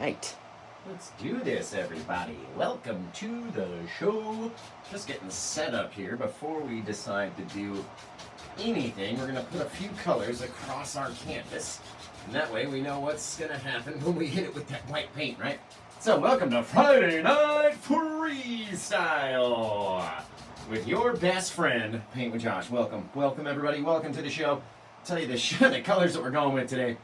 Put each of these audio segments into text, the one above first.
right. Let's do this, everybody. Welcome to the show. Just getting set up here before we decide to do anything. We're going to put a few colors across our canvas. And that way we know what's going to happen when we hit it with that white paint, right? So welcome to Friday Night Freestyle with your best friend, Paint with Josh. Welcome. Welcome, everybody. Welcome to the show. I'll tell you the colors that we're going with today.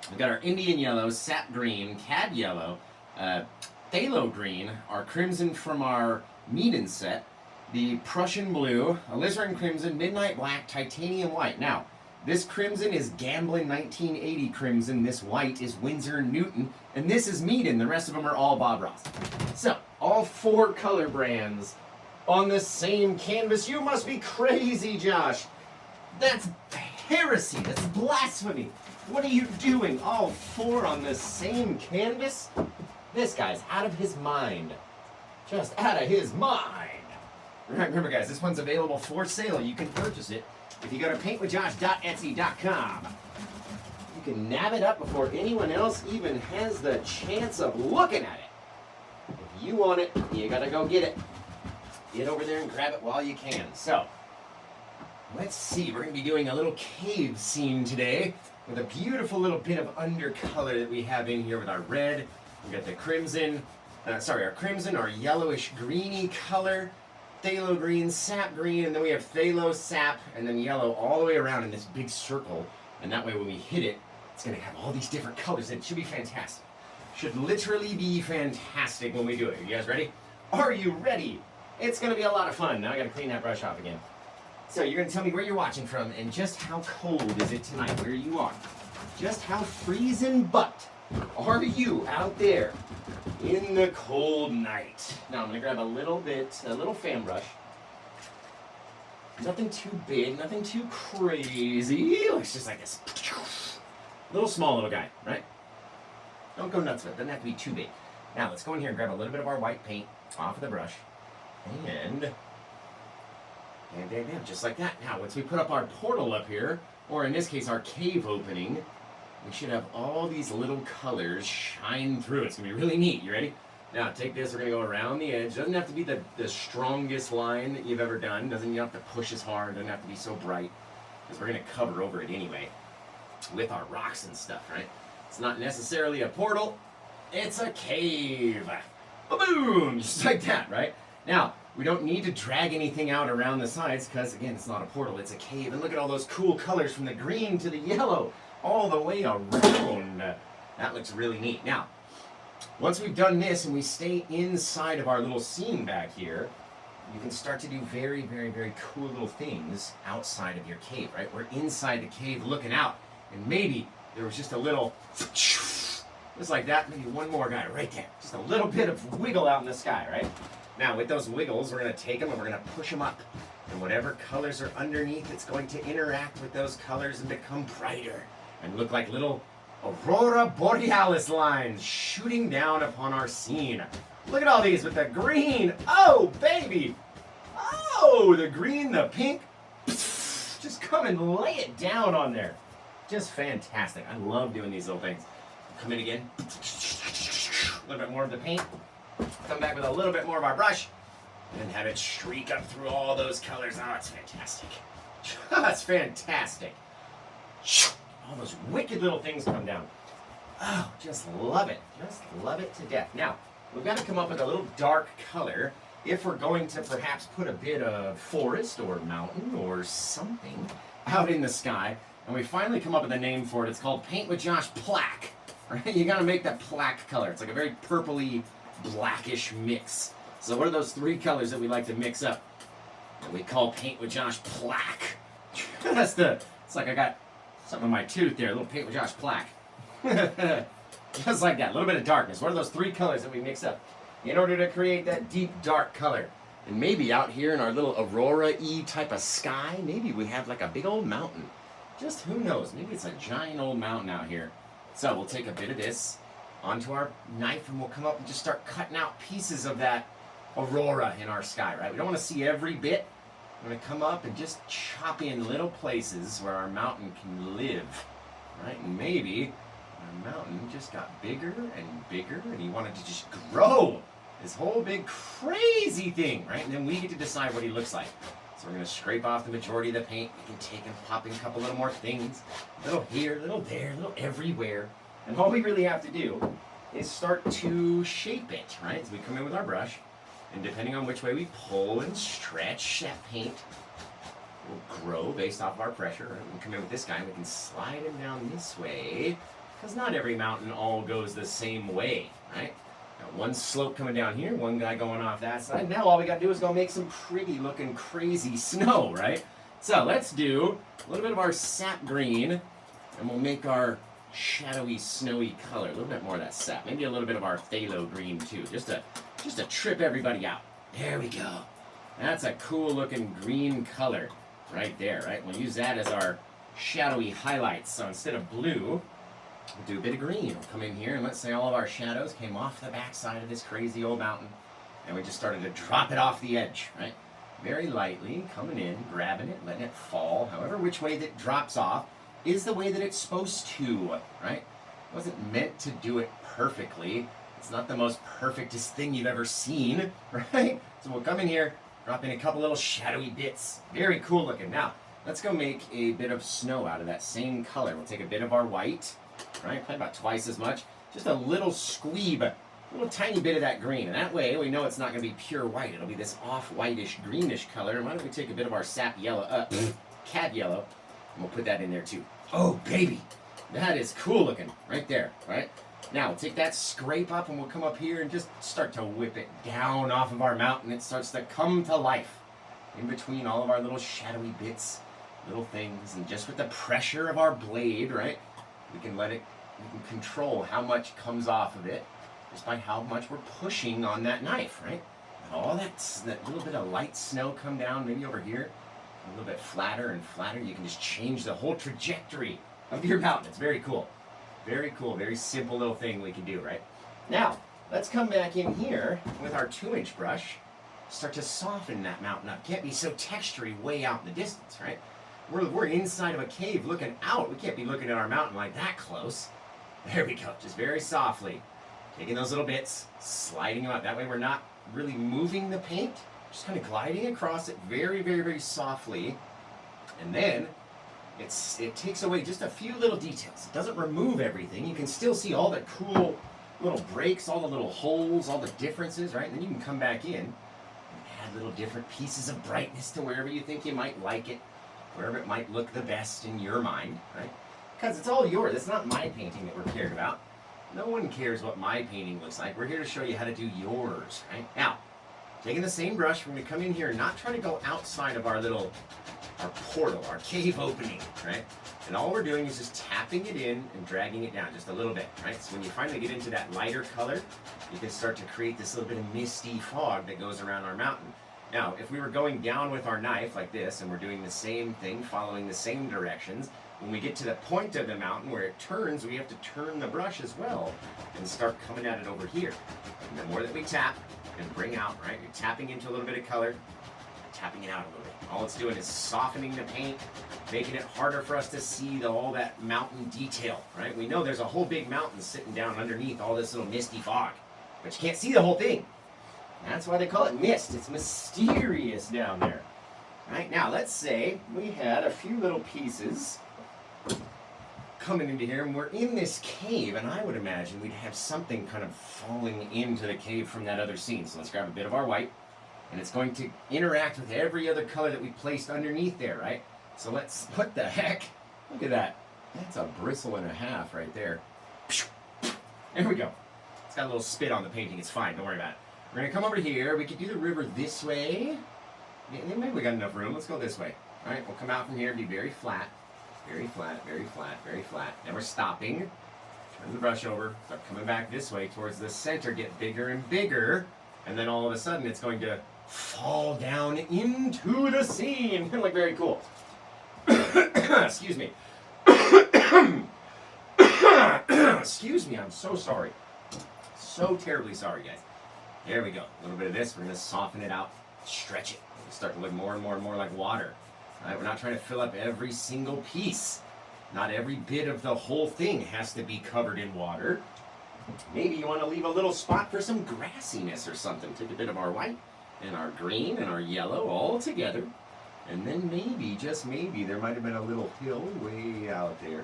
We've got our Indian yellow, sap green, cad yellow, phthalo green, our crimson from our Meaden set, the Prussian blue, alizarin crimson, midnight black, titanium white. Now, this crimson is Gamblin 1980 crimson, this white is Winsor Newton, and this is Meaden. The rest of them are all Bob Ross. So, all four color brands on the same canvas. You must be crazy, Josh. That's heresy. That's blasphemy. What are you doing? All four on the same canvas? This guy's out of his mind. Just out of his mind. Remember, guys, this one's available for sale. You can purchase it if you go to paintwithjosh.etsy.com. You can nab it up before anyone else even has the chance of looking at it. If you want it, you gotta go get it. Get over there and grab it while you can. So, let's see. We're gonna be doing a little cave scene today with a beautiful little bit of undercolor that we have in here with our red. We got the crimson, our crimson, our yellowish greeny color, phthalo green, sap green, and then we have phthalo, sap, and then yellow all the way around in this big circle. And that way when we hit it, it's going to have all these different colors. It should be fantastic. Should literally be fantastic when we do it. Are you guys ready? Are you ready? It's going to be a lot of fun. Now I got to clean that brush off again. So you're going to tell me where you're watching from and just how cold is it tonight where you are. Just how freezing butt are you out there in the cold night? Now I'm going to grab a little fan brush. Nothing too big, nothing too crazy. Looks just like this. Little small little guy, right? Don't go nuts with it. Doesn't have to be too big. Now let's go in here and grab a little bit of our white paint off of the brush. And just like that. Now, once we put up our portal up here, or in this case, our cave opening, we should have all these little colors shine through. It's going to be really neat. You ready? Now, take this. We're going to go around the edge. Doesn't have to be the strongest line that you've ever done. You don't have to push as hard. Doesn't have to be so bright, because we're going to cover over it anyway with our rocks and stuff, right? It's not necessarily a portal. It's a cave. Boom! Just like that, right? Now, we don't need to drag anything out around the sides because, again, it's not a portal, it's a cave. And look at all those cool colors from the green to the yellow all the way around. That looks really neat. Now, once we've done this and we stay inside of our little scene back here, you can start to do very, very, very cool little things outside of your cave, right? We're inside the cave looking out, and maybe there was just a little, just like that, maybe one more guy right there. Just a little bit of wiggle out in the sky, right? Now, with those wiggles, we're going to take them and we're going to push them up. And whatever colors are underneath, it's going to interact with those colors and become brighter. And look like little Aurora Borealis lines shooting down upon our scene. Look at all these with the green. Oh, baby. Oh, the green, the pink. Just come and lay it down on there. Just fantastic. I love doing these little things. Come in again. A little bit more of the paint. Come back with a little bit more of our brush and have it streak up through all those colors. Oh, it's fantastic. That's fantastic. All those wicked little things come down. Oh, just love it. Just love it to death. Now, we've got to come up with a little dark color if we're going to perhaps put a bit of forest or mountain or something out in the sky. And we finally come up with a name for it. It's called Paint with Josh Plaque. Right? You got to make that plaque color. It's like a very purpley, blackish mix. So what are those three colors that we like to mix up? And we call Paint with Josh Plaque. It's like I got something in my tooth there, a little Paint with Josh Plaque. Just like that, a little bit of darkness. What are those three colors that we mix up in order to create that deep dark color? And maybe out here in our little Aurora-y type of sky, maybe we have like a big old mountain. Just who knows, maybe it's a giant old mountain out here. So we'll take a bit of this onto our knife and we'll come up and just start cutting out pieces of that aurora in our sky, right? We don't want to see every bit. We're going to come up and just chop in little places where our mountain can live, right? And maybe Our mountain just got bigger and bigger, and he wanted to just grow this whole big crazy thing, right? And then we get to decide what he looks like. So we're going to scrape off the majority of the paint. We can take and pop in a couple little more things. A little here, a little there, a little everywhere. And all we really have to do is start to shape it, right? So we come in with our brush, and depending on which way we pull and stretch that paint, will grow based off of our pressure. And we come in with this guy, and we can slide him down this way, because not every mountain all goes the same way, right? Got one slope coming down here, one guy going off that side. Now all we got to do is go make some pretty looking crazy snow, right? So let's do a little bit of our sap green, and we'll make our shadowy, snowy color. A little bit more of that sap. Maybe a little bit of our phthalo green too, just to trip everybody out. There we go. That's a cool looking green color right there, right? We'll use that as our shadowy highlights. So instead of blue, we'll do a bit of green. We'll come in here, and let's say all of our shadows came off the backside of this crazy old mountain, and we just started to drop it off the edge, right? Very lightly, coming in, grabbing it, letting it fall. However which way that it drops off is the way that it's supposed to, right? It wasn't meant to do it perfectly. It's not the most perfectest thing you've ever seen, right? So we'll come in here, drop in a couple little shadowy bits. Very cool looking. Now, let's go make a bit of snow out of that same color. We'll take a bit of our white, right? Probably about twice as much. Just a little squeeb, a little tiny bit of that green. And that way we know it's not going to be pure white. It'll be this off-whitish, greenish color. And why don't we take a bit of our sap yellow, cad yellow, and we'll put that in there too. Oh, baby. That is cool looking right there, right? Now, we'll take that scrape up, and we'll come up here and just start to whip it down off of our mountain. It starts to come to life in between all of our little shadowy bits, little things. And just with the pressure of our blade, right, we can control how much comes off of it just by how much we're pushing on that knife, right? And all that little bit of light snow come down, maybe over here, a little bit flatter and flatter. You can just change the whole trajectory of your mountain. It's very cool. Very cool, very simple little thing we can do, right? Now, let's come back in here with our 2-inch brush, start to soften that mountain up. Can't be so textury way out in the distance, right? We're inside of a cave looking out. We can't be looking at our mountain like that close. There we go, just very softly. Taking those little bits, sliding them out. That way we're not really moving the paint, just kind of gliding across it very, very, very softly. And then it takes away just a few little details. It doesn't remove everything. You can still see all the cool little breaks, all the little holes, all the differences, right? And then you can come back in and add little different pieces of brightness to wherever you think you might like it, wherever it might look the best in your mind, right? Because it's all yours. It's not my painting that we're cared about. No one cares what my painting looks like. We're here to show you how to do yours, right? Now, taking the same brush, we're going to come in here and not try to go outside of our portal, our cave opening, right? And all we're doing is just tapping it in and dragging it down just a little bit, right? So when you finally get into that lighter color, you can start to create this little bit of misty fog that goes around our mountain. Now, if we were going down with our knife like this, and we're doing the same thing, following the same directions, when we get to the point of the mountain where it turns, we have to turn the brush as well and start coming at it over here. And the more that we tap and bring out, right, you're tapping into a little bit of color, tapping it out a little bit. All it's doing is softening the paint, making it harder for us to see all that mountain detail, right? We know there's a whole big mountain sitting down underneath all this little misty fog, but you can't see the whole thing. And that's why they call it mist. It's mysterious down there. Right, now let's say we had a few little pieces coming into here, and we're in this cave, and I would imagine we'd have something kind of falling into the cave from that other scene. So let's grab a bit of our white, and it's going to interact with every other color that we placed underneath there, right? So what the heck? Look at that. That's a bristle and a half right there. There we go. It's got a little spit on the painting. It's fine. Don't worry about it. We're going to come over here. We could do the river this way. Maybe we got enough room. Let's go this way. All right, we'll come out from here and be very flat. Very flat, very flat, very flat. Then we're stopping. Turn the brush over. Start coming back this way towards the center. Get bigger and bigger. And then all of a sudden it's going to fall down into the scene. Like very cool. Excuse me. Excuse me, I'm so sorry. So terribly sorry, guys. There we go. A little bit of this. We're going to soften it out, stretch it. It'll start to look more and more and more like water. All right, we're not trying to fill up every single piece. Not every bit of the whole thing has to be covered in water. Maybe you want to leave a little spot for some grassiness or something. Take a bit of our white and our green and our yellow all together. And then maybe, just maybe, there might have been a little hill way out there.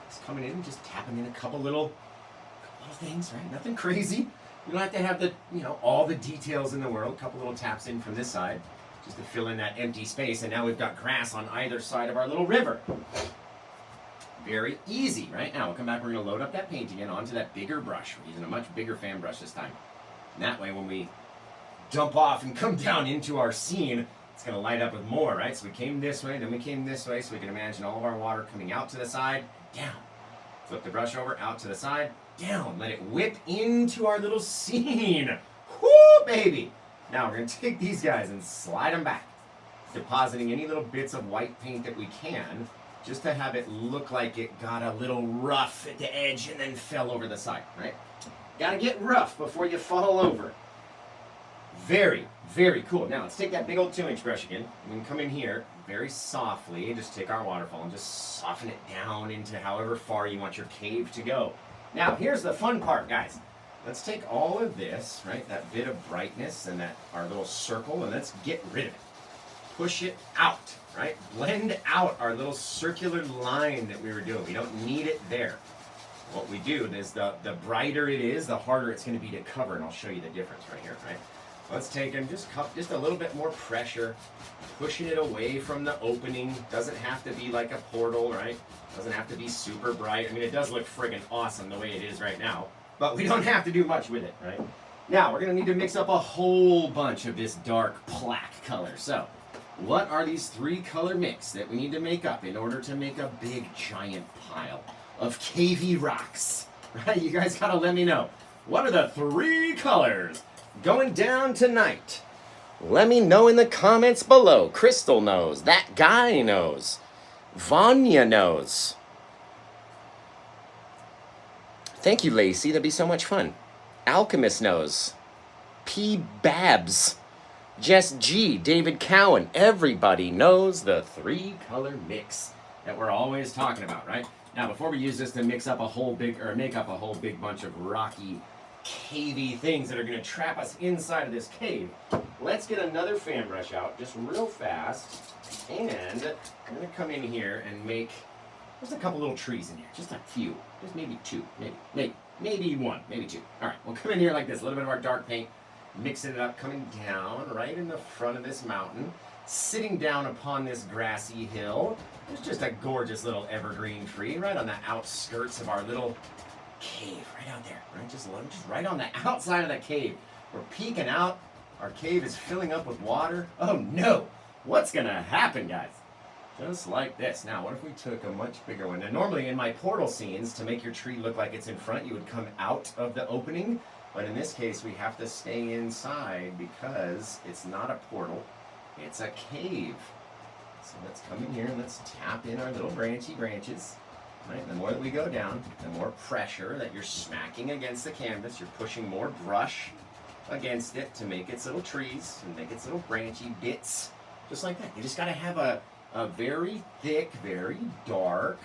Just coming in and just tapping in a couple little things, right? Nothing crazy. You don't have to have the, all the details in the world. A couple little taps in from this side just to fill in that empty space. And now we've got grass on either side of our little river. Very easy, right? Now we'll come back, we're going to load up that paint again onto that bigger brush. We're using a much bigger fan brush this time. And that way when we dump off and come down into our scene, it's going to light up with more, right? So we came this way, then we came this way, so we can imagine all of our water coming out to the side, down. Flip the brush over, out to the side, down. Let it whip into our little scene. Whoo, baby! Now we're going to take these guys and slide them back, depositing any little bits of white paint that we can, just to have it look like it got a little rough at the edge and then fell over the side, right? Gotta get rough before you fall over. Very, very cool. Now let's take that big old 2-inch brush again. We can come in here very softly, just take our waterfall and just soften it down into however far you want your cave to go. Now here's the fun part, guys. Let's take all of this, right, that bit of brightness and that our little circle, and let's get rid of it. Push it out, right? Blend out our little circular line that we were doing. We don't need it there. What we do is the brighter it is, the harder it's going to be to cover, and I'll show you the difference right here, right? Let's take and just a little bit more pressure, pushing it away from the opening. Doesn't have to be like a portal, right? Doesn't have to be super bright. I mean, it does look friggin' awesome the way it is right now, but we don't have to do much with it, right? Now, we're going to need to mix up a whole bunch of this dark plaque color. So, what are these 3 color mix that we need to make up in order to make a big giant pile of cavey rocks? Right? You guys gotta let me know. What are the 3 colors going down tonight? Let me know in the comments below. Crystal knows. That guy knows. Vanya knows. Thank you, Lacey. That'd be so much fun. Alchemist knows. P. Babs. Jess G, David Cowan, everybody knows the 3 color mix that we're always talking about, right? Now, before we use this to make up a whole big bunch of rocky, cavey things that are going to trap us inside of this cave, let's get another fan brush out just real fast, and I'm going to come in here and make just a couple little trees in here, just a few, just maybe 2, maybe 1, maybe 2. All right, we'll come in here like this, a little bit of our dark paint. Mixing it up, coming down right in the front of this mountain, sitting down upon this grassy hill. There's just a gorgeous little evergreen tree right on the outskirts of our little cave, right out there, right? Just right on the outside of that cave. We're peeking out. Our cave is filling up with water. Oh no! What's gonna happen, guys? Just like this. Now, what if we took a much bigger one? Now, normally in my portal scenes, to make your tree look like it's in front, you would come out of the opening. But in this case, we have to stay inside because it's not a portal, it's a cave. So let's come in here and let's tap in our little branchy branches. Right? And the more that we go down, the more pressure that you're smacking against the canvas. You're pushing more brush against it to make its little trees and make its little branchy bits. Just like that. You just got to have a very thick, very dark,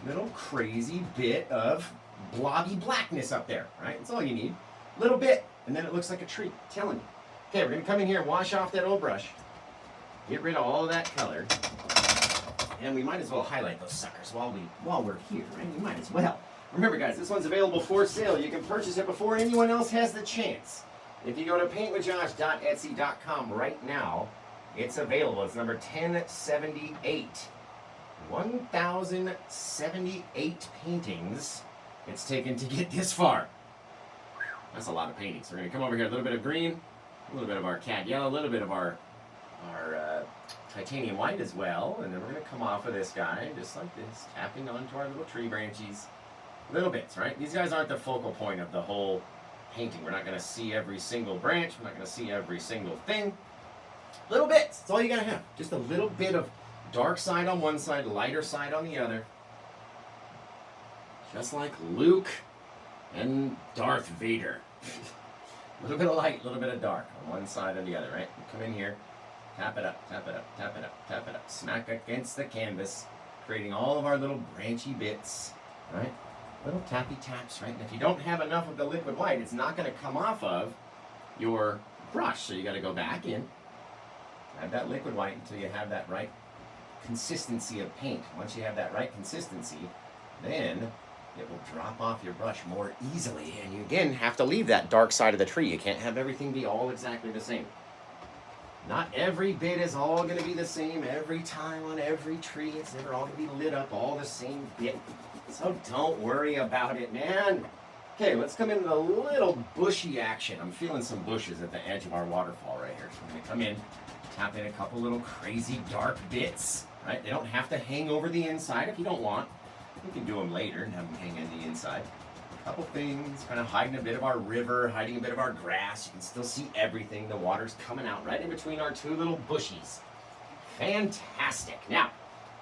little crazy bit of blobby blackness up there. Right? That's all you need. Little bit, and then it looks like a tree. I'm telling you. Okay, we're gonna come in here and wash off that old brush. Get rid of all of that color. And we might as well highlight those suckers while we're here, right? We might as well. Remember guys, this one's available for sale. You can purchase it before anyone else has the chance. If you go to paintwithjosh.etsy.com right now, it's available. It's number 1078. 1,078 paintings it's taken to get this far. That's a lot of paintings. We're going to come over here, a little bit of green, a little bit of our cad yellow, a little bit of our titanium white as well, and then we're going to come off of this guy just like this, tapping onto our little tree branches. Little bits, right? These guys aren't the focal point of the whole painting. We're not going to see every single branch. We're not going to see every single thing. Little bits. That's all you got to have. Just a little bit of dark side on one side, lighter side on the other. Just like Luke and Darth Vader. A little bit of light, a little bit of dark on one side or the other, right? Come in here, tap it up, tap it up, tap it up, tap it up. Smack against the canvas. creating all of our little branchy bits, right? Little tappy taps, right? And if you don't have enough of the liquid white, it's not going to come off of your brush. So you got to go back in, add that liquid white until you have that right consistency of paint. Once you have that right consistency, then it will drop off your brush more easily. And you again have to leave that dark side of the tree. You can't have everything be all exactly the same. Not every bit is all going to be the same every time on every tree. It's never all going to be lit up all the same bit. So don't worry about it, man. Okay, let's come into the little bushy action. I'm feeling some bushes at the edge of our waterfall right here. So I'm going to come in, tap in a couple little crazy dark bits, right? They don't have to hang over the inside if you don't want. You can do them later and have them hang in the inside. A couple things, kind of hiding a bit of our river, hiding a bit of our grass. You can still see everything. The water's coming out right in between our two little bushies. Fantastic. Now,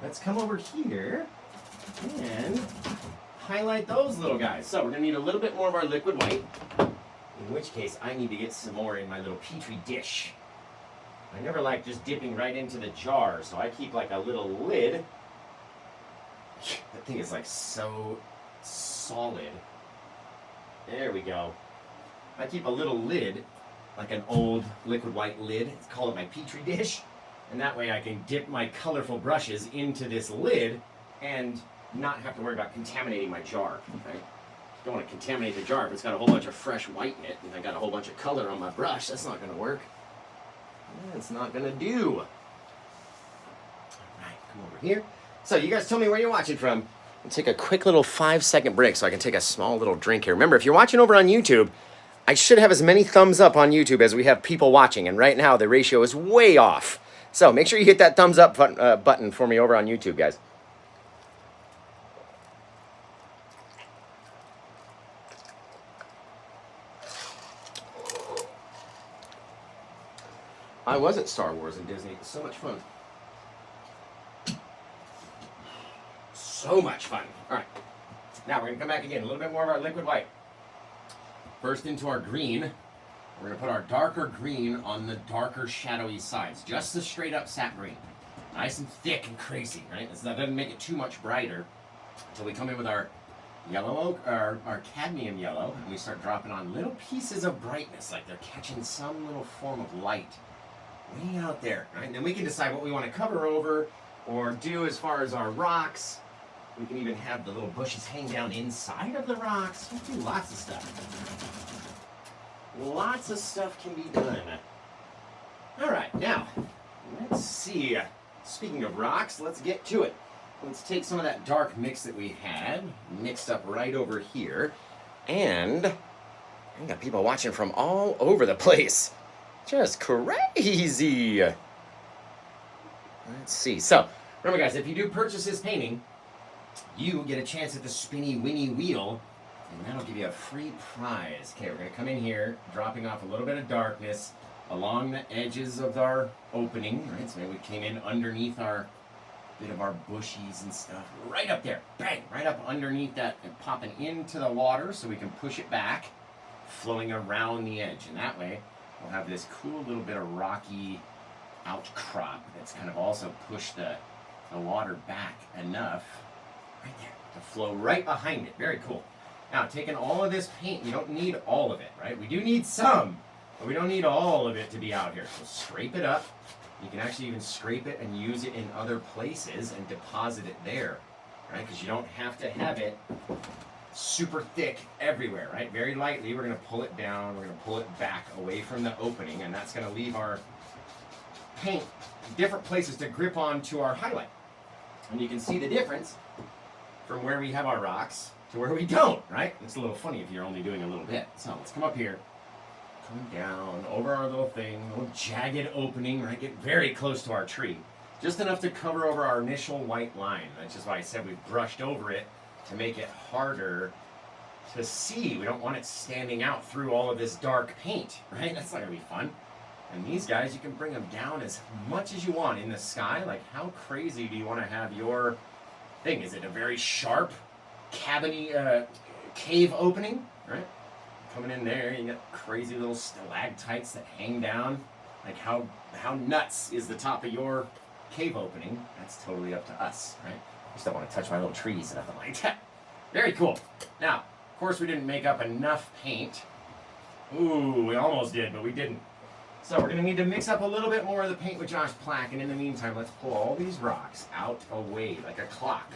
let's come over here and highlight those little guys. So we're going to need a little bit more of our liquid white, in which case I need to get some more in my little petri dish. I never like just dipping right into the jar, so I keep like a little lid. That thing is like so solid. There we go. I keep a little lid, like an old liquid white lid. Let's call it my petri dish. And that way I can dip my colorful brushes into this lid and not have to worry about contaminating my jar, right? Don't want to contaminate the jar if it's got a whole bunch of fresh white in it and I got a whole bunch of color on my brush. That's not going to work. It's not going to do. All right, come over here. So you guys tell me where you're watching from. I'll take a quick little 5-second break so I can take a small little drink here. Remember, if you're watching over on YouTube, I should have as many thumbs up on YouTube as we have people watching. And right now, the ratio is way off. So make sure you hit that thumbs up button for me over on YouTube, guys. I was at Star Wars and Disney. It was so much fun. So much fun. All right. Now we're going to come back again. A little bit more of our liquid white. First into our green. We're going to put our darker green on the darker shadowy sides. Just the straight up sap green. Nice and thick and crazy, right? That doesn't make it too much brighter until we come in with our yellow, our cadmium yellow, and we start dropping on little pieces of brightness, like they're catching some little form of light way out there, right? And then we can decide what we want to cover over or do as far as our rocks. We can even have the little bushes hang down inside of the rocks. We can do lots of stuff. Lots of stuff can be done. All right, now, let's see. Speaking of rocks, let's get to it. Let's take some of that dark mix that we had, mixed up right over here, and I got people watching from all over the place. Just crazy. Let's see. So, remember guys, if you do purchase this painting, you get a chance at the spinny winny wheel, and that'll give you a free prize. Okay, we're going to come in here, dropping off a little bit of darkness along the edges of our opening, right? So maybe we came in underneath our bit of our bushies and stuff, right up there, bang, right up underneath that and popping into the water so we can push it back, flowing around the edge, and that way we'll have this cool little bit of rocky outcrop that's kind of also pushed the water back enough right there to flow right behind it. Very cool. Now, taking all of this paint, you don't need all of it, right? We do need some, but we don't need all of it to be out here. So scrape it up. You can actually even scrape it and use it in other places and deposit it there, right? Because you don't have to have it super thick everywhere, right? Very lightly, we're going to pull it down, we're going to pull it back away from the opening, and that's going to leave our paint different places to grip on to our highlight. And you can see the difference from where we have our rocks to where we don't, right? It's a little funny if you're only doing a little bit. So let's come up here, come down over our little thing, little jagged opening, right? Get very close to our tree. Just enough to cover over our initial white line. That's just why I said we've brushed over it to make it harder to see. We don't want it standing out through all of this dark paint, right? That's not gonna be fun. And these guys, you can bring them down as much as you want in the sky. Like, how crazy do you want to have your thing? Is it a very sharp cave opening, right? Coming in there, you got crazy little stalactites that hang down. Like, how nuts is the top of your cave opening? That's totally up to us, right? Just don't want to touch my little trees and nothing like that. Very cool. Now, of course, we didn't make up enough paint. Ooh, we almost did, but we didn't. So we're going to need to mix up a little bit more of the paint with Josh Plaque, and in the meantime, let's pull all these rocks out away, like a clock,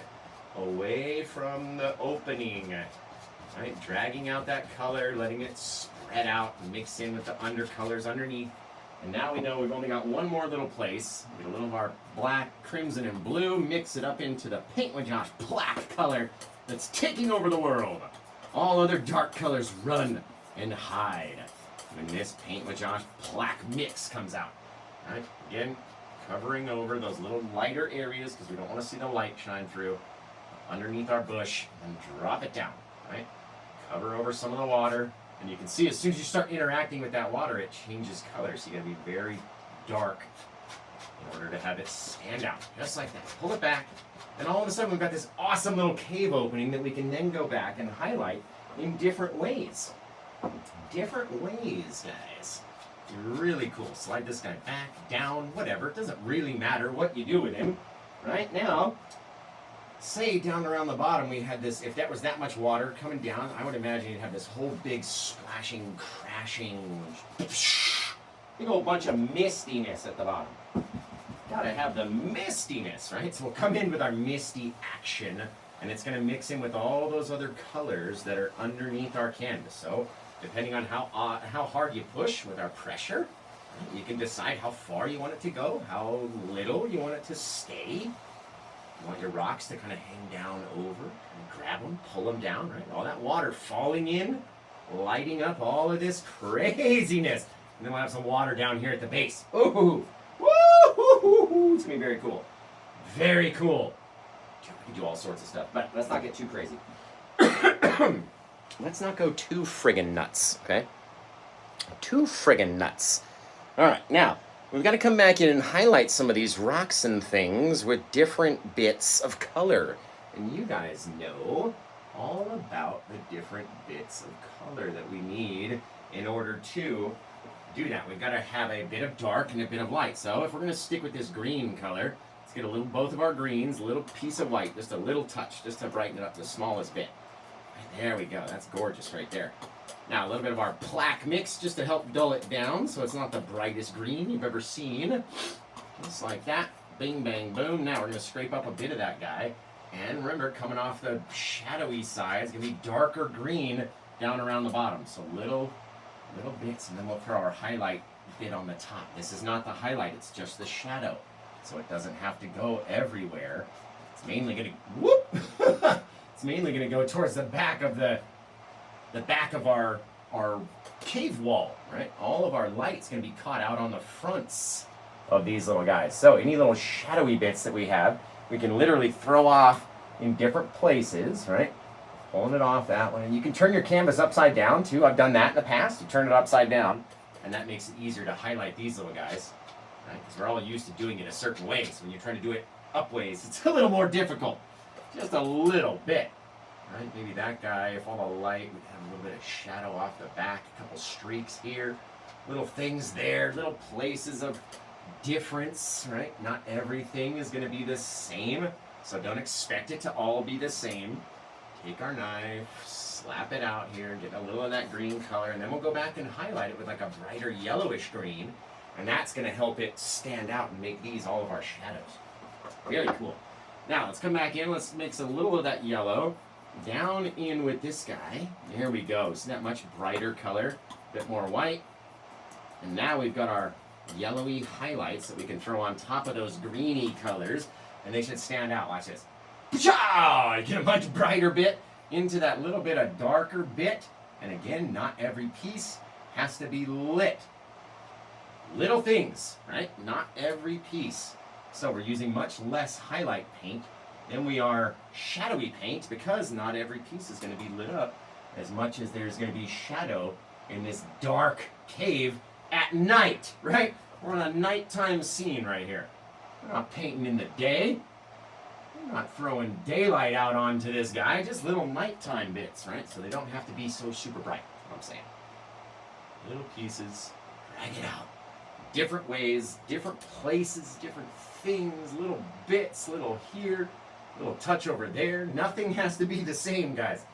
away from the opening. Right, dragging out that color, letting it spread out, and mix in with the undercolors underneath. And now we know we've only got one more little place. Get a little of our black, crimson, and blue, mix it up into the Paint with Josh Plaque color that's taking over the world. All other dark colors run and hide when this Paint with Josh Plaque mix comes out. All right, again, covering over those little lighter areas because we don't want to see the light shine through underneath our bush, and drop it down. Right, cover over some of the water. And you can see as soon as you start interacting with that water, it changes color. So you gotta be very dark in order to have it stand out. Just like that. Pull it back. And all of a sudden we've got this awesome little cave opening that we can then go back and highlight in different ways. Different ways, guys. Really cool. Slide this guy back, down, whatever. It doesn't really matter what you do with him. Right now, say down around the bottom we had this, if that was that much water coming down, I would imagine you'd have this whole big splashing, crashing, big old bunch of mistiness at the bottom. Gotta have the mistiness, right? So we'll come in with our misty action, and it's gonna mix in with all those other colors that are underneath our canvas. So depending on how hard you push with our pressure, you can decide how far you want it to go, how little you want it to stay. You want your rocks to kind of hang down over, and grab them, pull them down, right? All that water falling in, lighting up all of this craziness. And then we'll have some water down here at the base. Ooh, woo! It's gonna be very cool. Very cool. We can do all sorts of stuff, but let's not get too crazy. Let's not go too friggin' nuts, okay? Too friggin' nuts. All right, now, we've got to come back in and highlight some of these rocks and things with different bits of color. And you guys know all about the different bits of color that we need in order to do that. We've got to have a bit of dark and a bit of light. So if we're going to stick with this green color, let's get a little, both of our greens, a little piece of white, just a little touch, just to brighten it up the smallest bit. Right, there we go. That's gorgeous right there. Now, a little bit of our plaque mix just to help dull it down so it's not the brightest green you've ever seen. Just like that. Bing, bang, boom. Now we're going to scrape up a bit of that guy. And remember, coming off the shadowy side, it's going to be darker green down around the bottom. So little bits, and then we'll throw our highlight bit on the top. This is not the highlight, it's just the shadow. So it doesn't have to go everywhere. It's mainly going to, whoop! It's mainly going to go towards the back of our cave wall, right? All of our light's going to be caught out on the fronts of these little guys. So any little shadowy bits that we have, we can literally throw off in different places, right? Pulling it off that way. And you can turn your canvas upside down too. I've done that in the past. You turn it upside down, and that makes it easier to highlight these little guys, right? Because we're all used to doing it a certain way. So when you're trying to do it upways, it's a little more difficult. Just a little bit. Right, maybe that guy, if all the light, we have a little bit of shadow off the back, a couple streaks here, little things there, little places of difference, right? Not everything is going to be the same, so don't expect it to all be the same. Take our knife, slap it out here, get a little of that green color, and then we'll go back and highlight it with like a brighter yellowish green, and that's going to help it stand out and make these all of our shadows. Really cool. Now, let's come back in, let's mix a little of that yellow down in with this guy. There we go. See that much brighter color, a bit more white. And now we've got our yellowy highlights that we can throw on top of those greeny colors, and they should stand out. Watch this. Cha! Get a much brighter bit into that little bit of darker bit. And again, not every piece has to be lit. Little things, right? Not every piece. So we're using much less highlight paint than we are shadowy paint, because not every piece is going to be lit up as much as there's going to be shadow in this dark cave at night, right? We're on a nighttime scene right here. We're not painting in the day. We're not throwing daylight out onto this guy, just little nighttime bits, right? So they don't have to be so super bright, that's what I'm saying. Little pieces, drag it out. Different ways, different places, different things, little bits, little here, Little touch over there. Nothing has to be the same, guys.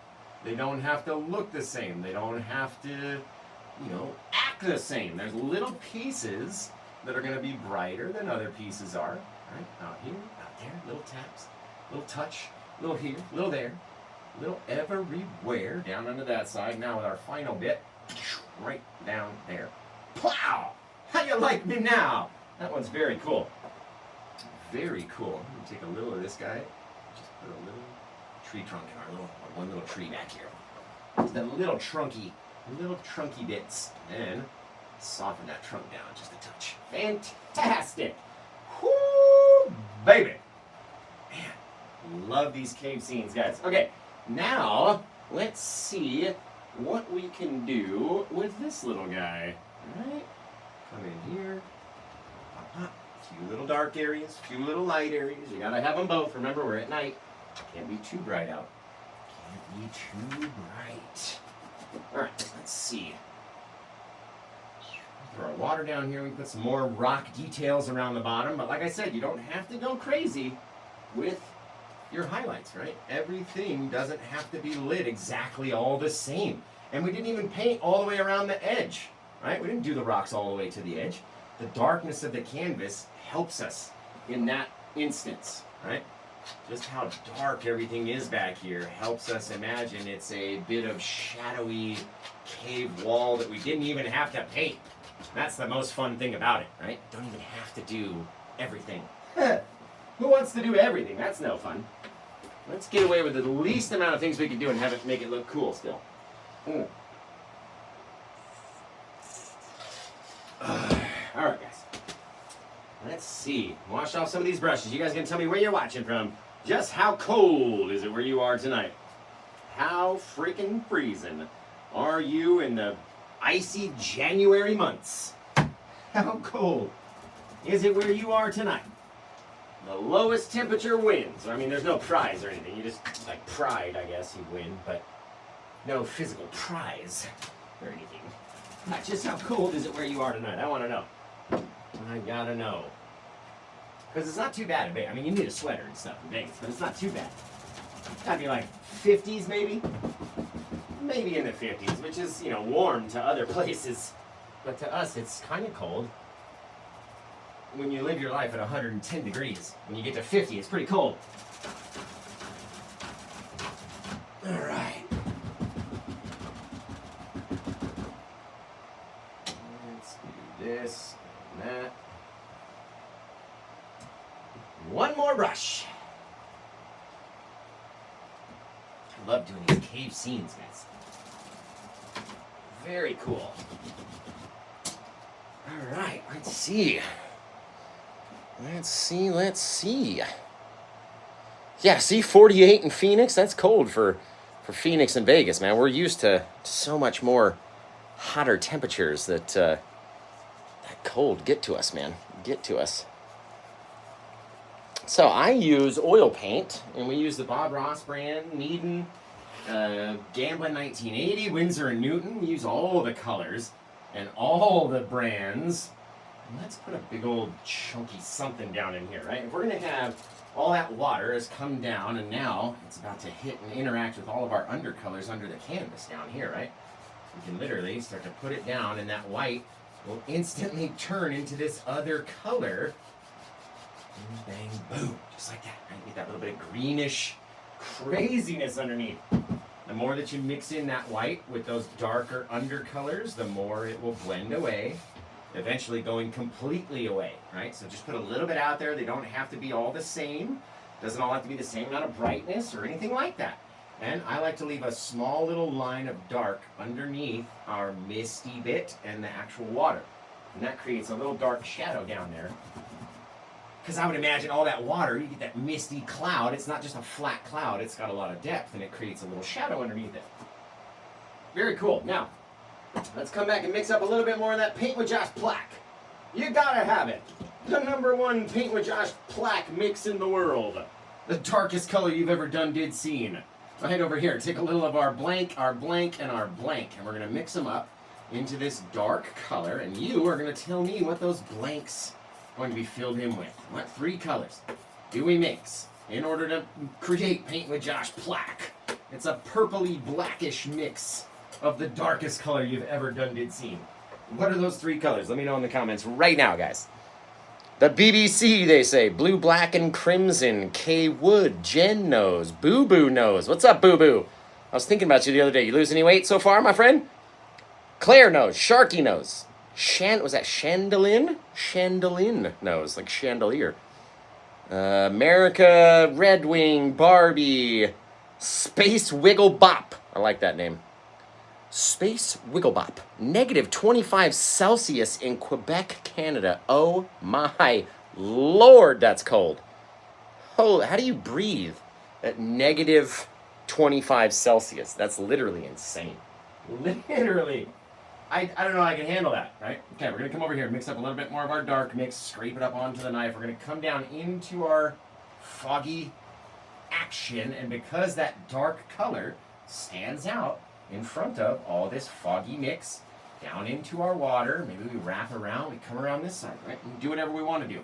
They don't have to look the same. They don't have to, you know, act the same. There's little pieces that are going to be brighter than other pieces are. Right? Out here, out there, little taps, little touch, little here, little there, little everywhere. Down onto that side. Now with our final bit, right down there. Plow! How you like me now? That one's very cool. Very cool. I'm going to take a little of this guy. Just put a little tree trunk in our one little tree back here. Just a little trunky bits. And then soften that trunk down just a touch. Fantastic! Whoo, baby! Man, love these cave scenes, guys. Okay, now let's see what we can do with this little guy. All right, come in here. A few little dark areas, a few little light areas. You gotta have them both. Remember, we're at night. Can't be too bright out. Can't be too bright. All right, let's see. Throw our water down here. We put some more rock details around the bottom. But like I said, you don't have to go crazy with your highlights, right? Everything doesn't have to be lit exactly all the same. And we didn't even paint all the way around the edge, right? We didn't do the rocks all the way to the edge. The darkness of the canvas helps us in that instance, right? Just how dark everything is back here helps us imagine it's a bit of shadowy cave wall that we didn't even have to paint. That's the most fun thing about it, right? Don't even have to do everything. Who wants to do everything? That's no fun. Let's get away with the least amount of things we can do and have it make it look cool still. All right, guys. Let's see. Wash off some of these brushes. You guys gonna tell me where you're watching from. Just how cold is it where you are tonight? How freaking freezing are you in the icy January months? How cold is it where you are tonight? The lowest temperature wins. I mean, there's no prize or anything. You just, like pride, I guess, you win, but no physical prize or anything. Not just how cold is it where you are tonight. I want to know. I gotta know. Because it's not too bad in Vegas. I mean, you need a sweater and stuff in Vegas, but it's not too bad. It's gotta be like 50s maybe? Maybe in the 50s, which is, you know, warm to other places. But to us, it's kind of cold. When you live your life at 110 degrees, when you get to 50, it's pretty cold. All right. Let's do this and that. One more brush. I love doing these cave scenes, guys. Very cool. All right, let's see. Let's see. Yeah, see, 48 in Phoenix? That's cold for Phoenix and Vegas, man. We're used to so much more hotter temperatures that cold get to us, man. Get to us. So I use oil paint, and we use the Bob Ross brand, Meaden, Gamblin 1980, Winsor and Newton. We use all the colors and all the brands. And let's put a big old chunky something down in here, right? If we're going to have all that water has come down, and now it's about to hit and interact with all of our undercolors under the canvas down here, right? We can literally start to put it down, and that white will instantly turn into this other color. Bang, boom, just like that. Right? Get that little bit of greenish craziness underneath. The more that you mix in that white with those darker undercolors, the more it will blend away, eventually going completely away, right? So just put a little bit out there. They don't have to be all the same. Doesn't all have to be the same amount of brightness or anything like that. And I like to leave a small little line of dark underneath our misty bit and the actual water. And that creates a little dark shadow down there. Because I would imagine all that water, you get that misty cloud. It's not just a flat cloud. It's got a lot of depth, and it creates a little shadow underneath it. Very cool. Now, let's come back and mix up a little bit more of that Paint with Josh plaque. You gotta have it. The #1 Paint with Josh plaque mix in the world. The darkest color you've ever did seen. Right over here, take a little of our blank, and our blank, and we're gonna mix them up into this dark color, and you are gonna tell me what those blanks are going to be filled in with. What 3 colors do we mix in order to create Paint with Josh plaque. It's a purpley blackish mix of the darkest color you've ever seen. What are those three colors? Let me know in the comments right now, guys. The BBC, they say, blue, black, and crimson. K Wood, Jen knows, Boo Boo knows. What's up, Boo Boo? I was thinking about you the other day. You lose any weight so far, my friend? Claire knows, Sharky knows. Was that Chandelier? Chandelier knows, like chandelier. America, Red Wing, Barbie, Space Wiggle Bop. I like that name. Space Wiggle Bop. -25 Celsius in Quebec, Canada. Oh my Lord, that's cold. Oh, how do you breathe at -25 Celsius? That's literally insane. Literally. I don't know how I can handle that, right? Okay, we're going to come over here and mix up a little bit more of our dark mix, scrape it up onto the knife. We're going to come down into our foggy action, and because that dark color stands out in front of all this foggy mix, down into our water, maybe we wrap around, we come around this side, right? We do whatever we want to do.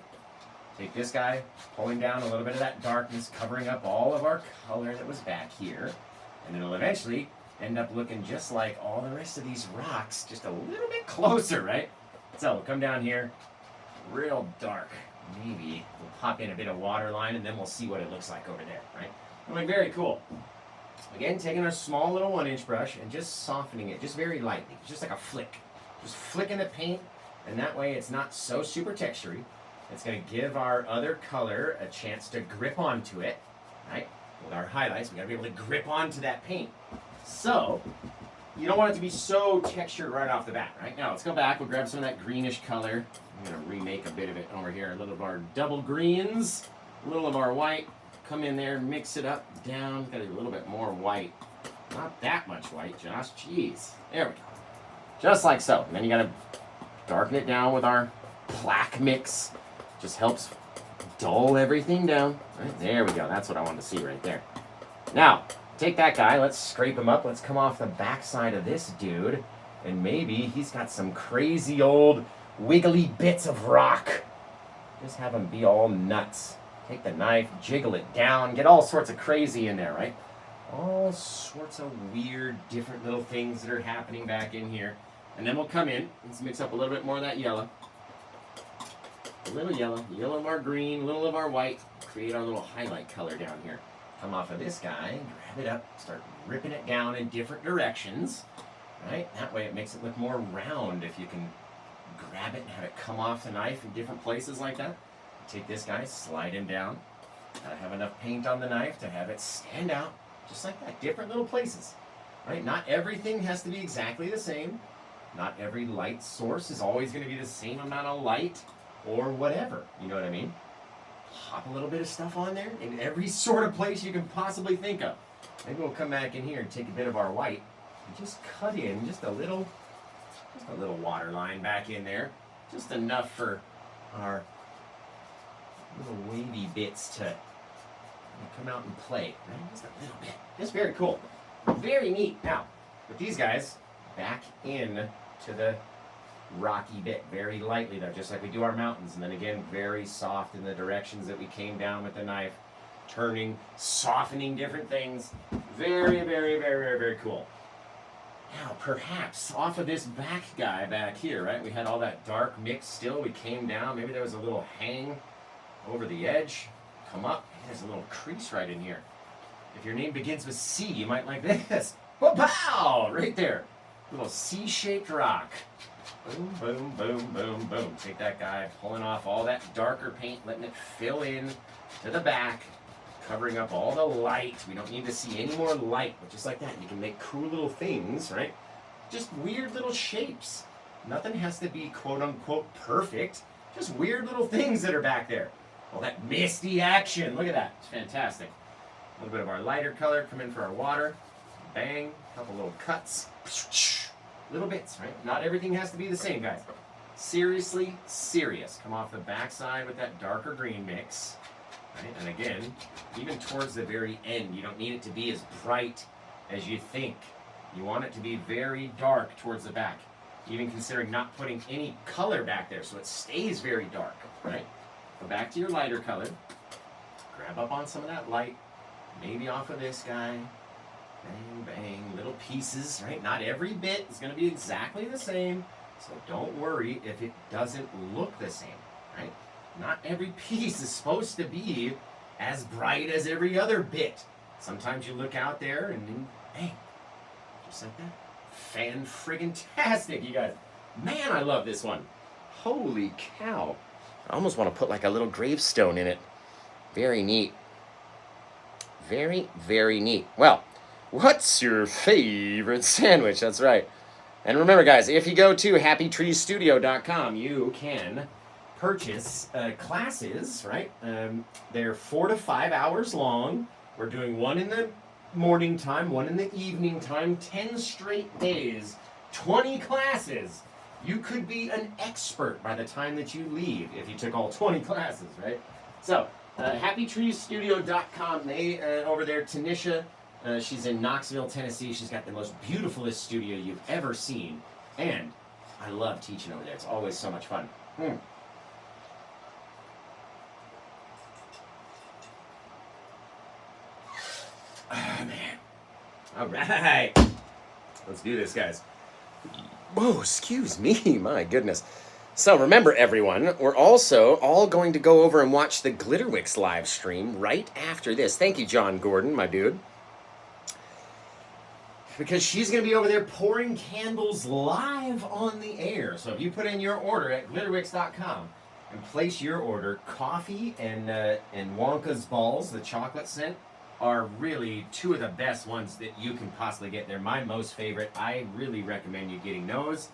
Take this guy, pulling down a little bit of that darkness, covering up all of our color that was back here, and it'll eventually end up looking just like all the rest of these rocks, just a little bit closer, right? So we'll come down here, real dark. Maybe we'll pop in a bit of water line, and then we'll see what it looks like over there, right? It'll be very cool. Again, taking our small little 1-inch brush and just softening it, just very lightly, just like a flick. Just flicking the paint, and that way it's not so super textury. It's going to give our other color a chance to grip onto it, right? With our highlights, we got to be able to grip onto that paint. So, you don't want it to be so textured right off the bat, right? Now, let's go back. We'll grab some of that greenish color. I'm going to remake a bit of it over here. A little of our double greens, a little of our white. Come in there, mix it up, down. Got a little bit more white. Not that much white, Josh. Jeez. There we go. Just like so. And then you got to darken it down with our plaque mix. Just helps dull everything down. Right? There we go. That's what I wanted to see right there. Now, take that guy, let's scrape him up. Let's come off the backside of this dude. And maybe he's got some crazy old wiggly bits of rock. Just have him be all nuts. Take the knife, jiggle it down, get all sorts of crazy in there, right? All sorts of weird, different little things that are happening back in here. And then we'll come in, let's mix up a little bit more of that yellow. A little yellow of our green, a little of our white. Create our little highlight color down here. Come off of this guy, grab it up, start ripping it down in different directions, right? That way it makes it look more round if you can grab it and have it come off the knife in different places like that. Take this guy, slide him down. Gotta have enough paint on the knife to have it stand out, just like that, different little places, right? Not everything has to be exactly the same. Not every light source is always gonna be the same amount of light or whatever, you know what I mean? Pop a little bit of stuff on there in every sort of place you can possibly think of. Maybe we'll come back in here and take a bit of our white and just cut in just a little water line back in there. Just enough for our little wavy bits to come out and play, right? Just a little bit. Just very cool. Very neat. Now, with these guys, back in to the rocky bit, very lightly though, just like we do our mountains, and then again very soft in the directions that we came down with the knife, turning, softening different things. Very, very, very, very, very cool. Now perhaps off of this back guy back here, right, we had all that dark mix still, we came down, maybe there was a little hang over the edge, come up, there's a little crease right in here. If your name begins with C, you might like this. Pow! Right there. Little C-shaped rock. Boom, boom, boom, boom, boom. Take that guy, pulling off all that darker paint, letting it fill in to the back, covering up all the light. We don't need to see any more light, but just like that, you can make cool little things, right? Just weird little shapes. Nothing has to be quote-unquote perfect. Just weird little things that are back there. All that misty action. Look at that. It's fantastic. A little bit of our lighter color. Come in for our water. Bang. A couple little cuts. Little bits, right? Not everything has to be the same, guys. Seriously serious. Come off the backside with that darker green mix. Right? And again, even towards the very end, you don't need it to be as bright as you think. You want it to be very dark towards the back. Even considering not putting any color back there, so it stays very dark, right? Go back to your lighter color. grab up on some of that light, maybe off of this guy. Bang, bang, little pieces, right? Not every bit is going to be exactly the same, so don't worry if it doesn't look the same, right? Not every piece is supposed to be as bright as every other bit. Sometimes you look out there and then, bang, just like that. Fan-friggin-tastic, you guys. Man, I love this one. Holy cow. I almost want to put like a little gravestone in it. Very neat. Very, very neat. Well, what's your favorite sandwich? That's right. And remember, guys, if you go to happytreestudio.com, you can purchase classes, right? They're 4 to 5 hours long. We're doing one in the morning time, one in the evening time, 10 straight days, 20 classes. You could be an expert by the time that you leave if you took all 20 classes, right? So, happytreestudio.com, they, over there, Tanisha, she's in Knoxville, Tennessee. She's got the most beautifulest studio you've ever seen. And I love teaching over there. It's always so much fun. Oh, man. All right. Let's do this, guys. Whoa, excuse me. My goodness. So remember, everyone, we're also all going to go over and watch the Glitterwix live stream right after this. Thank you, John Gordon, my dude. Because she's going to be over there pouring candles live on the air. So if you put in your order at glitterwix.com and place your order, coffee and Wonka's Balls, the chocolate scent, are really two of the best ones that you can possibly get. They're my most favorite. I really recommend you getting those.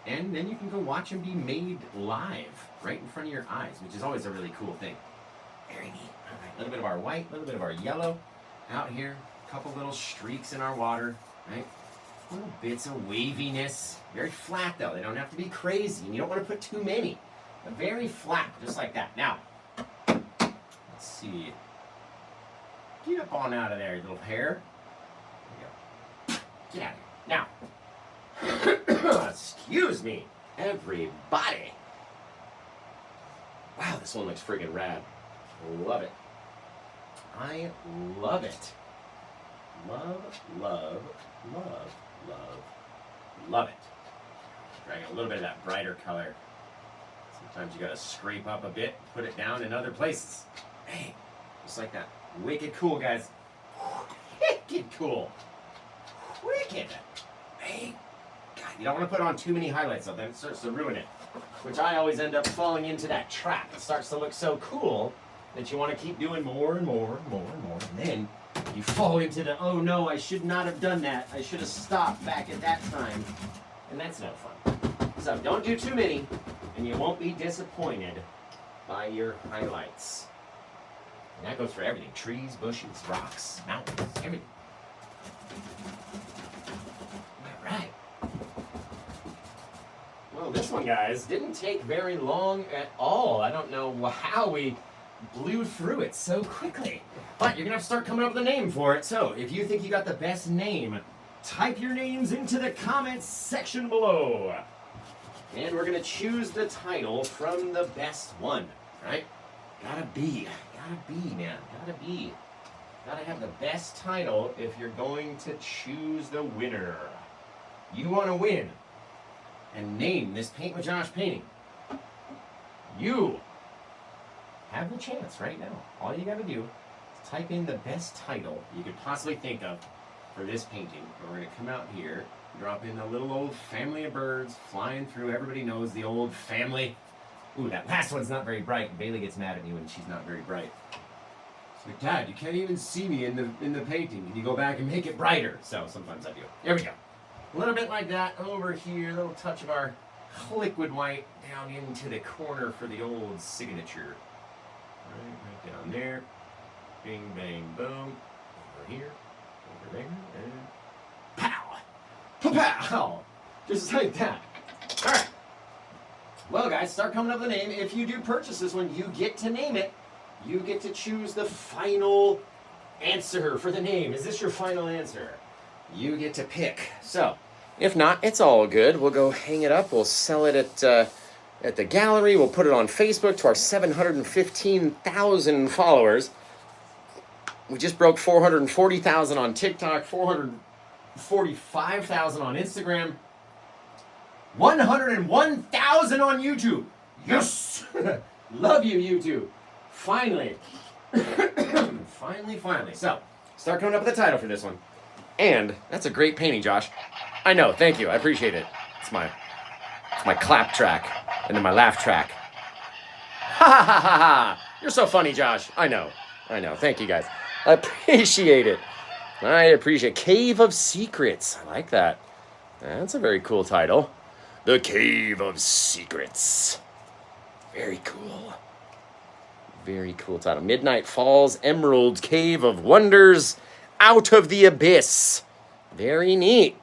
And then you can go watch them be made live right in front of your eyes, which is always a really cool thing. Very neat. All right, a little bit of our white, a little bit of our yellow out here. A couple little streaks in our water, right? Little bits of waviness. Very flat, though. They don't have to be crazy, and you don't want to put too many. But very flat, just like that. Now, let's see. Get up on out of there, you little hair. There you go. Get out of here. Now, excuse me, everybody. Wow, this one looks friggin' rad. Love it. I love it. Love, love, love, love, love it. Trying a little bit of that brighter color. Sometimes you gotta scrape up a bit, put it down in other places. Hey, just like that. Wicked cool, guys. Wicked cool. Wicked. Hey, God, you don't want to put on too many highlights, though. Then it starts to ruin it. Which I always end up falling into that trap. It starts to look so cool that you want to keep doing more and more and more and more. And then you fall into the, oh no, I should not have done that. I should have stopped back at that time. And that's no fun. So don't do too many, and you won't be disappointed by your highlights. And that goes for everything. Trees, bushes, rocks, mountains, everything. All right. Well, this one, guys, didn't take very long at all. I don't know how we blew through it so quickly. But you're going to have to start coming up with a name for it. So if you think you got the best name, type your names into the comments section below. And we're going to choose the title from the best one, right? Gotta be, man. Gotta have the best title if you're going to choose the winner. You want to win and name this Paint with Josh painting. You have the chance right now. All you gotta do is type in the best title you could possibly think of for this painting. We're gonna come out here, drop in the little old family of birds flying through. Everybody knows the old family. Ooh, that last one's not very bright. Bailey gets mad at me when she's not very bright. She's like, Dad, you can't even see me in the painting. Can you go back and make it brighter? So sometimes I do. There we go. A little bit like that over here. A little touch of our liquid white down into the corner for the old signature. Right down there. Bing, bang, boom. Over here. Over there. And pow! Pow! Just like that. All right. Well, guys, start coming up with a name. If you do purchase this one, you get to name it. You get to choose the final answer for the name. Is this your final answer? You get to pick. So, if not, it's all good. We'll go hang it up. We'll sell it at the gallery. We'll put it on Facebook to our 715,000 followers. We just broke 440,000 on TikTok, 445,000 on Instagram, 101,000 on YouTube. Yes! Love you, YouTube. Finally. Finally. So, start coming up with a title for this one. And that's a great painting, Josh. I know, thank you. I appreciate it. It's my clap track and then my laugh track. Ha ha ha ha ha! You're so funny, Josh. I know. Thank you, guys. I appreciate it. Cave of Secrets. I like that. That's a very cool title. The Cave of Secrets. Very cool. Very cool title. Midnight Falls Emerald Cave of Wonders Out of the Abyss. Very neat.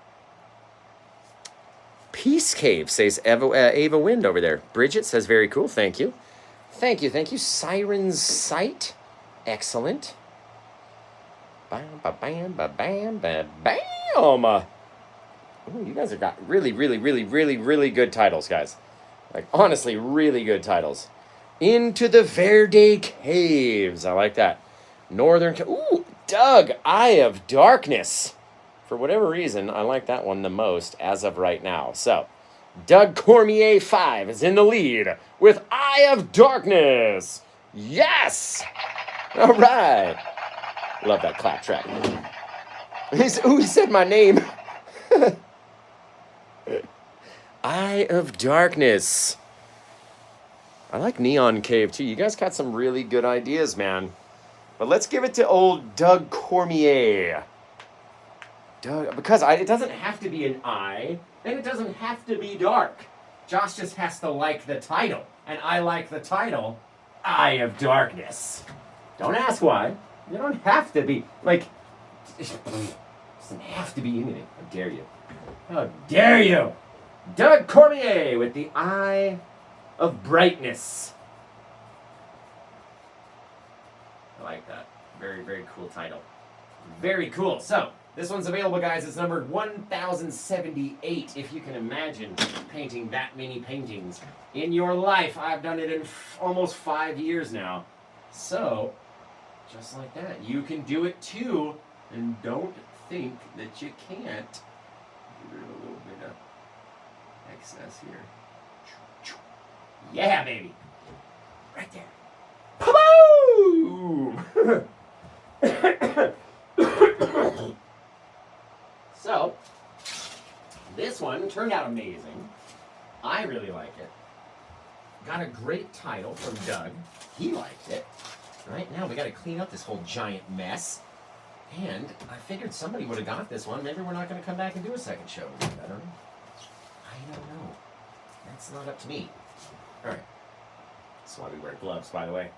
Peace Cave, says Ava Wind over there. Bridget says very cool. Thank you. Thank you. Siren's Sight. Excellent. Bam, ba, bam, ba, bam, ba, bam. Ooh, you guys have got really good titles, guys. Like, honestly, really good titles. Into the Verde Caves. I like that. Ooh, Doug, Eye of Darkness. For whatever reason, I like that one the most as of right now. So, Doug Cormier 5 is in the lead with Eye of Darkness. Yes! All right. Love that clap track. He said my name. Eye of Darkness. I like Neon Cave, too. You guys got some really good ideas, man. But let's give it to old Doug Cormier. Because it doesn't have to be an eye, and it doesn't have to be dark. Josh just has to like the title. And I like the title, Eye of Darkness. Don't ask why. You don't have to be, like, it doesn't have to be anything. How dare you? How dare you? Doug Cormier with the Eye of Brightness. I like that. Very cool title. Very cool. So, this one's available, guys. It's numbered 1078. If you can imagine painting that many paintings in your life. I've done it in almost 5 years now. So, just like that. You can do it too. And don't think that you can't. Give it a little bit of excess here. Yeah, baby. Right there. Boom! So, this one turned out amazing. I really like it. Got a great title from Doug. He liked it. Right now, we got to clean up this whole giant mess. And I figured somebody would have got this one. Maybe we're not going to come back and do a second show. I don't know. That's not up to me. All right. That's why we wear gloves, by the way.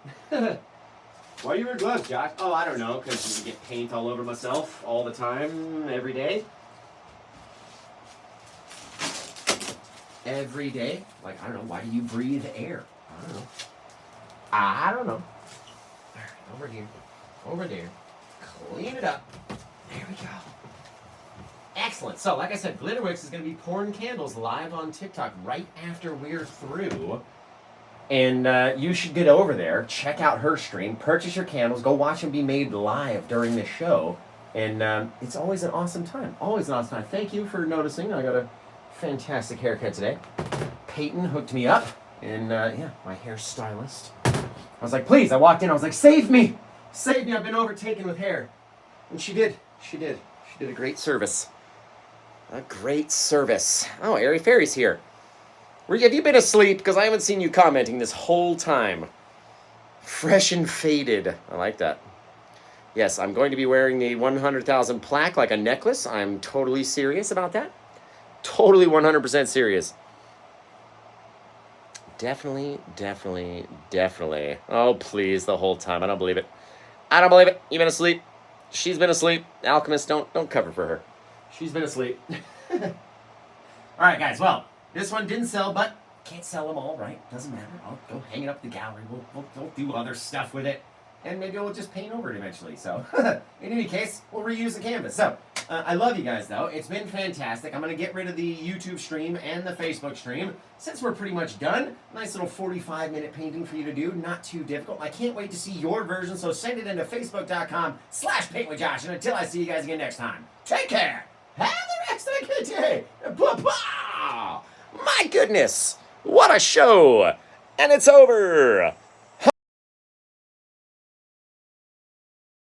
Why do you wear gloves, Josh? Oh, I don't know, because you get paint all over myself all the time, every day. Every day? Like, I don't know, why do you breathe air? I don't know. All right, over here. Over there. Clean it up. There we go. Excellent. So, like I said, Glitterwix is going to be pouring candles live on TikTok right after we're through. And you should get over there, check out her stream, purchase your candles, go watch them be made live during the show. And it's always an awesome time. Always an awesome time. Thank you for noticing. I got a fantastic haircut today. Peyton hooked me up. And yeah, my hairstylist. I was like, please. I walked in. I was like, save me. Save me. I've been overtaken with hair. And she did. She did. She did a great service. A great service. Oh, Airy Fairy's here. Have you been asleep? Because I haven't seen you commenting this whole time. Fresh and faded. I like that. Yes, I'm going to be wearing the 100,000 plaque like a necklace. I'm totally serious about that. Totally 100% serious. Definitely. Oh, please, the whole time. I don't believe it. I don't believe it. You've been asleep. She's been asleep. Alchemist, don't cover for her. She's been asleep. All right, guys. Well, this one didn't sell, but can't sell them all, right? Doesn't matter. I'll go hang it up in the gallery. We'll do other stuff with it. And maybe we'll just paint over it eventually. So, in any case, we'll reuse the canvas. So, I love you guys, though. It's been fantastic. I'm going to get rid of the YouTube stream and the Facebook stream. Since we're pretty much done, nice little 45-minute painting for you to do. Not too difficult. I can't wait to see your version, so send it into facebook.com/paintwithjosh. And until I see you guys again next time, take care. Have the rest of a good day. Bye-bye. My goodness, what a show. And it's over.